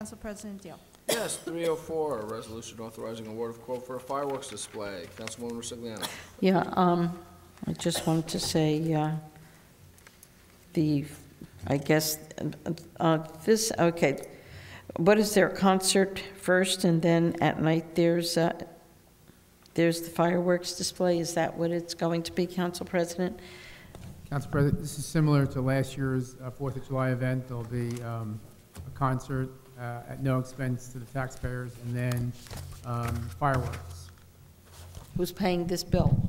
Council President Deal. Yes, 304, a resolution authorizing award of quote for a fireworks display. Councilwoman Rosigliano. Yeah, I just wanted to say, okay, what is their concert first, and then at night there's the fireworks display? Is that what it's going to be, Council President? Council President, this is similar to last year's 4th of July event. There'll be a concert at no expense to the taxpayers, and then fireworks. Who's paying this bill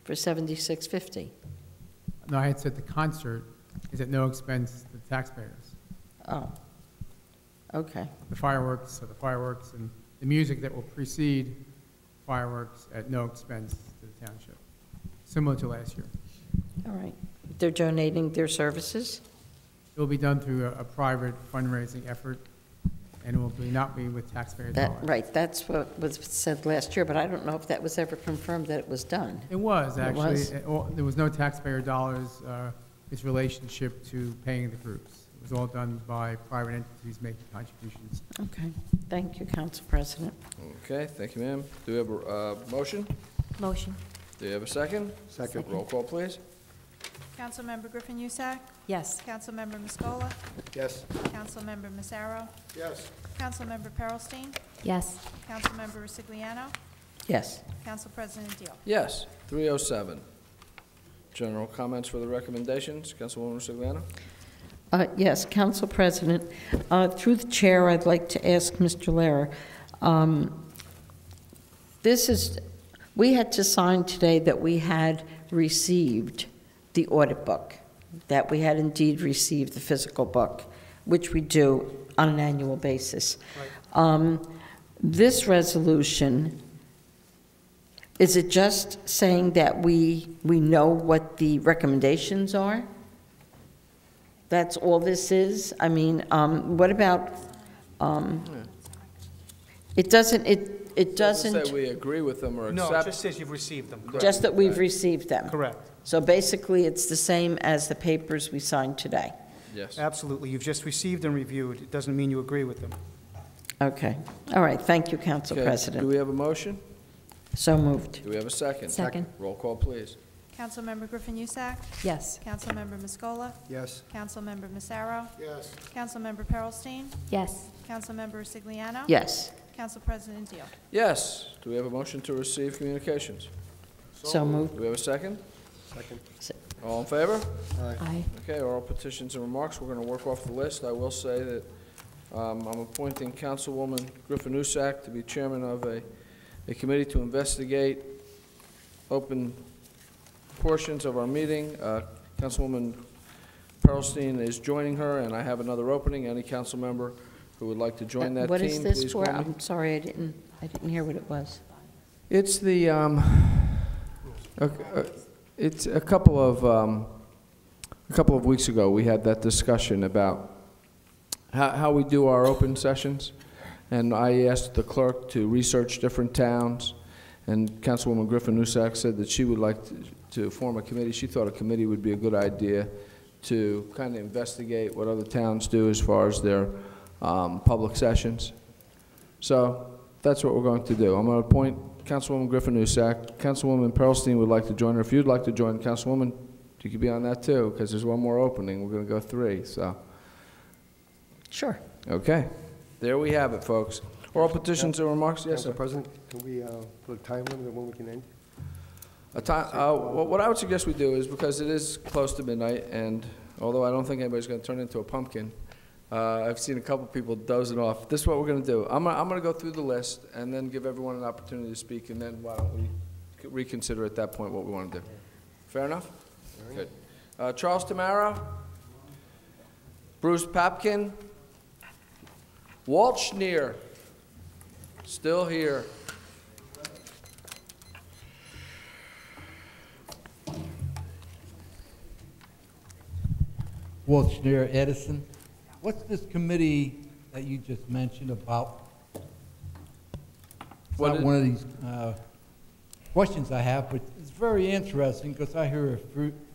for $76.50? No, I had said the concert is at no expense to the taxpayers. Oh, okay. The fireworks and the music that will precede fireworks at no expense to the township, similar to last year. All right. They're donating their services? It will be done through a private fundraising effort, and it will not be with taxpayer dollars. Right, that's what was said last year, but I don't know if that was ever confirmed that it was done. It was, actually. It was? There was no taxpayer dollars, its relationship to paying the groups. It was all done by private entities making contributions. Okay, thank you, Council President. Okay, thank you, ma'am. Do we have a motion? Motion. Do you have a second? Second. Roll call, please. Councilmember Griffin Youssak. Yes. Councilmember Muscola. Yes. Councilmember Massaro. Yes. Councilmember Perelstein. Yes. Councilmember Rosigliano. Yes. Council President Deal. Yes, 307. General comments for the recommendations. Councilwoman Rosigliano. Yes, Council President, through the chair, I'd like to ask Mr. Lehrer, we had to sign today that we had received the audit book, that we had indeed received the physical book, which we do on an annual basis. Right. This resolution, is it just saying that we know what the recommendations are? That's all this is? I mean, what about, it doesn't Say we agree with them or accept. No, it just says you've received them. Correct. just that we've received them? Correct. So basically, it's the same as the papers we signed today? Yes. Absolutely. You've just received and reviewed. It doesn't mean you agree with them. Okay. All right. Thank you, Council Okay. President. Do we have a motion? So moved. Do we have a second? Second. Roll call, please. Councilmember Griffin Youssak. Yes. Councilmember Muscola. Yes. Councilmember Massaro. Yes. Councilmember Perelstein. Yes. Councilmember Rosigliano. Yes. Council President Deal. Yes. Do we have a motion to receive communications? So moved. Do we have a second? Second. All in favor? Aye. Okay, oral petitions and remarks. We're going to work off the list. I will say that I'm appointing Councilwoman Griffin Youssak to be chairman of a committee to investigate open portions of our meeting. Councilwoman Perelstein is joining her, and I have another opening. Any council member who would like to join that What team, is this please for? call me. I'm sorry, I didn't hear what it was. It's the it's a couple of weeks ago we had that discussion about how we do our open sessions, and I asked the clerk to research different towns, and Councilwoman Griffin Youssak said that she would like to form a committee. She thought a committee would be a good idea to kind of investigate what other towns do as far as their public sessions. So that's what we're going to do. I'm going to appoint Councilwoman Griffin Youssak. Councilwoman Perelstein would like to join her. If you'd like to join, Councilwoman, you could be on that too, because there's one more opening. We're going to go 3. So. Sure. Okay. There we have it, folks. Oral petitions and remarks? Yes, sir. Council President, can we put a time limit on when we can end? What I would suggest we do is, because it is close to midnight, and although I don't think anybody's going to turn into a pumpkin, I've seen a couple people dozing off. This is what we're going to do. I'm going to go through the list and then give everyone an opportunity to speak, and then why don't we reconsider at that point what we want to do. Fair enough? Good. Charles Tamaro, Bruce Papkin, Walt Shneer, still here. Walt Shneer, Edison. What's this committee that you just mentioned about? It's not one of these questions I have, but it's very interesting because I hear a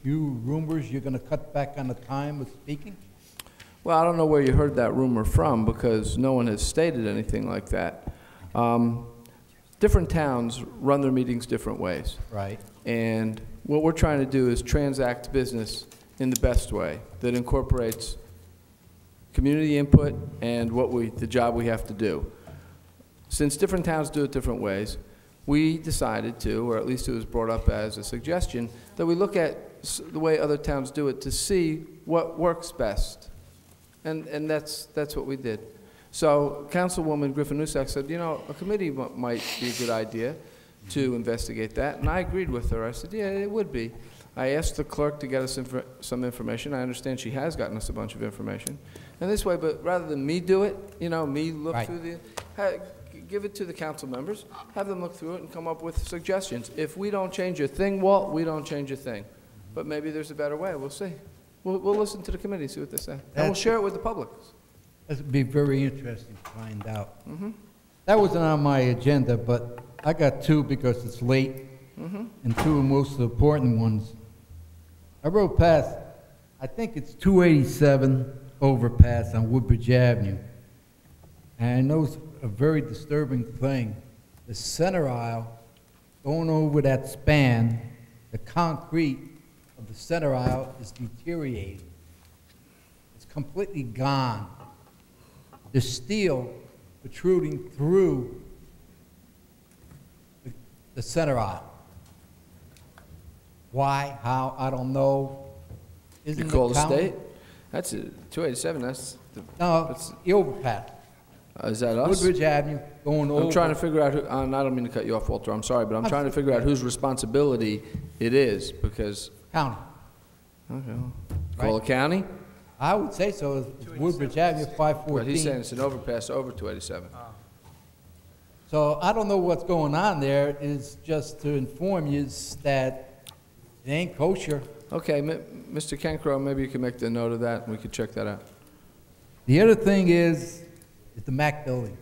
few rumors you're going to cut back on the time of speaking. Well, I don't know where you heard that rumor from, because no one has stated anything like that. Different towns run their meetings different ways. Right. And what we're trying to do is transact business in the best way that incorporates community input and the job we have to do. Since different towns do it different ways, we decided to, or at least it was brought up as a suggestion, that we look at the way other towns do it to see what works best. And that's what we did. So Councilwoman Griffin-Newsack said, you know, a committee might be a good idea to investigate that. And I agreed with her. I said, yeah, it would be. I asked the clerk to get us some information. I understand she has gotten us a bunch of information. And this way, but rather than me do it, you know, me look Right. through give it to the council members, have them look through it and come up with suggestions. If we don't change a thing, Walt, we don't change a thing. But maybe there's a better way. We'll see. We'll listen to the committee, see what they say. And we'll That's- share it with the public. That would be very interesting to find out. Mm-hmm. That wasn't on my agenda, but I got two because it's late, Mm-hmm. and two of the most important ones. I rode past, I think it's 287 overpass on Woodbridge Avenue. And I noticed a very disturbing thing. The center aisle, going over that span, the concrete of the center aisle is deteriorating. It's completely gone. The steel protruding through the center aisle. Why, how, I don't know. Isn't You call the county- state? That's 287, that's, No, that's- the overpass. is that us? Woodbridge Avenue, going over. I'm trying to figure out who, and I don't mean to cut you off, Walter, I'm sorry, but I'm trying to figure out whose responsibility it is, because, County. okay, well, call the county? I would say so, it's Woodbridge Avenue, But 514. he's saying it's an overpass over 287. So I don't know what's going on there, is just to inform you that it ain't kosher. Okay, Mr. Cancro, maybe you can make the note of that, and we could check that out. The other thing is the Mac building.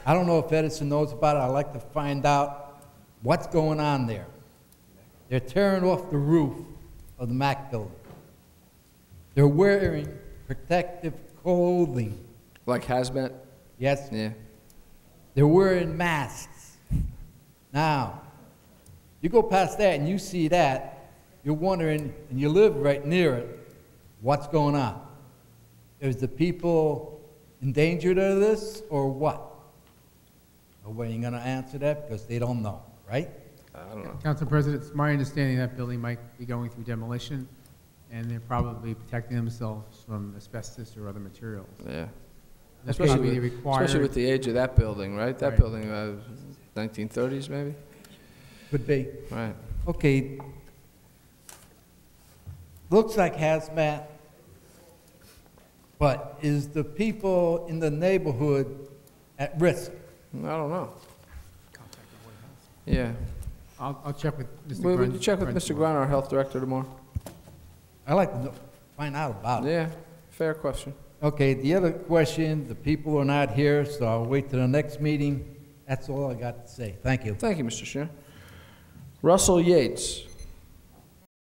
I don't know if Edison knows about it, I'd like to find out what's going on there. They're tearing off the roof of the Mac building. They're wearing protective clothing. Like hazmat? Yes, Yeah. they're wearing masks. Now, you go past that and you see that, you're wondering, and you live right near it, what's going on? Is the people endangered of this, or what? Nobody ain't gonna answer that because they don't know, right? I don't know. Council President, it's my understanding that building might be going through demolition, and they're probably protecting themselves from asbestos or other materials. Yeah. That's probably Especially required. with the age of that building, right? That Right. building, 1930s maybe? Could be. Right. Okay. Looks like hazmat, but is the people in the neighborhood at risk? I don't know. Yeah. I'll check with Mr. Will Grun. you check with Mr. Grun, our health director, tomorrow? I'd like to know, find out about it. Yeah, fair question. Okay, the other question, the people are not here, so I'll wait till the next meeting. That's all I got to say. Thank you. Thank you, Mr. Shneer. Russell Yates.